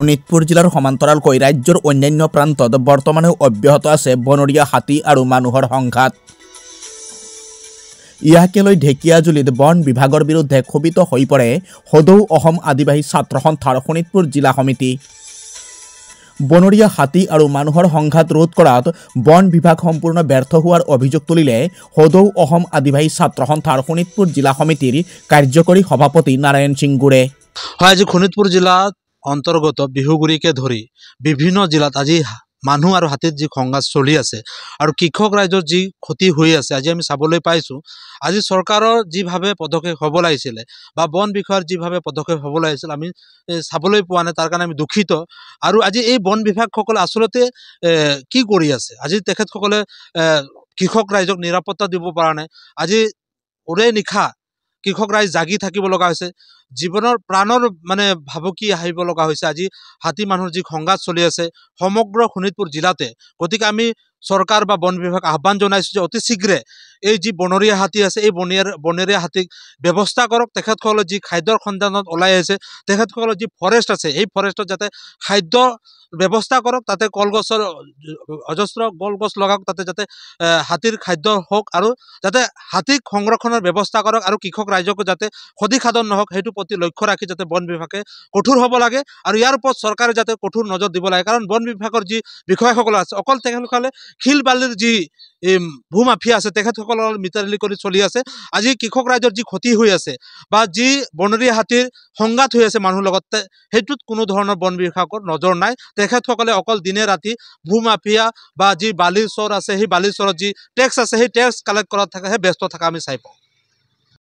শোণিতপুৰ জিলাৰ সমান্তৰালকৈ ৰাজ্যৰ অন্যান্য প্ৰান্তত বৰ্তমানেও অব্যাহত আছে বনৰীয়া হাতী আৰু মানুহৰ সংঘাত। ইয়াকে লৈ ঢেকিয়াজুলিত বন বিভাগৰ বিৰুদ্ধে ক্ষোভিত হৈ পৰে সদৌ অসম আদিবাসী ছাত্ৰ সন্থাৰ শোণিতপুৰ জিলা সমিতি। বনৰীয়া হাতী আৰু মানুহৰ সংঘাত ৰোধ কৰাত বন বিভাগ সম্পূৰ্ণ ব্যৰ্থ হোৱাৰ অভিযোগ তুলিলে সদৌ অসম আদিবাসী ছাত্ৰ সন্থাৰ শোণিতপুৰ জিলা সমিতিৰ কাৰ্যকৰী সভাপতি নাৰায়ণ সিং গুৰে। হয়, আজি শোণিতপুৰ জিলাত অন্তৰ্গত বিহুগুৰিকে ধৰি বিভিন্ন জিলাত আজি মানুহ আৰু হাতীৰ যি সংঘাত চলি আছে আৰু কৃষক ৰাইজৰ যি ক্ষতি হৈ আছে আজি আমি চাবলৈ পাইছোঁ। আজি চৰকাৰৰ যিভাৱে পদক্ষেপ হ'ব লাগিছিলে বা বন বিষয়াৰ যিভাৱে পদক্ষেপ হ'ব লাগিছিল আমি চাবলৈ পোৱা নাই, তাৰ কাৰণে আমি দুখিত। আৰু আজি এই বন বিভাগসকলে আচলতে কি কৰি আছে? আজি তেখেতসকলে কৃষক ৰাইজক নিৰাপত্তা দিব পৰা নাই। আজি ওৰে নিশা কৃষক ৰাইজ জাগি থাকিব লগা হৈছে, জীৱনৰ প্ৰাণৰ ভাবুকি আহিব লগা হৈছে। আজি হাতী মানুহৰ যি সংঘাত চলি আছে সমগ্ৰ শোণিতপুৰ জিলাতে, গতিকে আমি চৰকাৰ বা বন বিভাগ আহ্বান জনাইছোঁ যে অতি শীঘ্ৰে এই যি বনৰীয়া হাতী আছে এই বনৰীয়া হাতীক ব্যৱস্থা কৰক। তেখেতসকলে যি খাদ্যৰ সন্ধানত ওলাই আহিছে, তেখেতসকলৰ যি ফৰেষ্ট আছে এই ফৰেষ্টত যাতে খাদ্য ব্যৱস্থা কৰক, তাতে কলগছৰ অজস্ৰ কলগছ লগাওক, তাতে যাতে হাতীৰ খাদ্য হওক আৰু যাতে হাতীক সংৰক্ষণৰ ব্যৱস্থা কৰক আৰু কৃষক ৰাইজকো যাতে ক্ষতিসাধন নহওক সেইটো প্ৰতি লক্ষ্য ৰাখি যাতে বন বিভাগে কঠোৰ হ'ব লাগে আৰু ইয়াৰ ওপৰত চৰকাৰে যাতে কঠোৰ নজৰ দিব লাগে। কাৰণ বন বিভাগৰ যি বিষয়াসকল আছে অকল তেখেতসকলে শিল বালিৰ যি ভূমাফিয়া আছে তেখেতসকলৰ মিতালি কৰি চলি আছে। আজি কৃষক ৰাইজৰ যি ক্ষতি হৈ আছে বা যি বনৰীয়া হাতীৰ সংঘাত হৈ আছে মানুহৰ লগত, সেইটোত কোনো ধৰণৰ বন বিভাগৰ নজৰ নাই। তেখেতসকলে অকল দিনে ৰাতি ভূমাফিয়া বা যি বালিৰ চৰ আছে সেই বালিৰ চৰত যি টেক্স আছে সেই টেক্স কালেক্ট কৰাত থাকেহে ব্যস্ত থকা আমি চাই পাওঁ।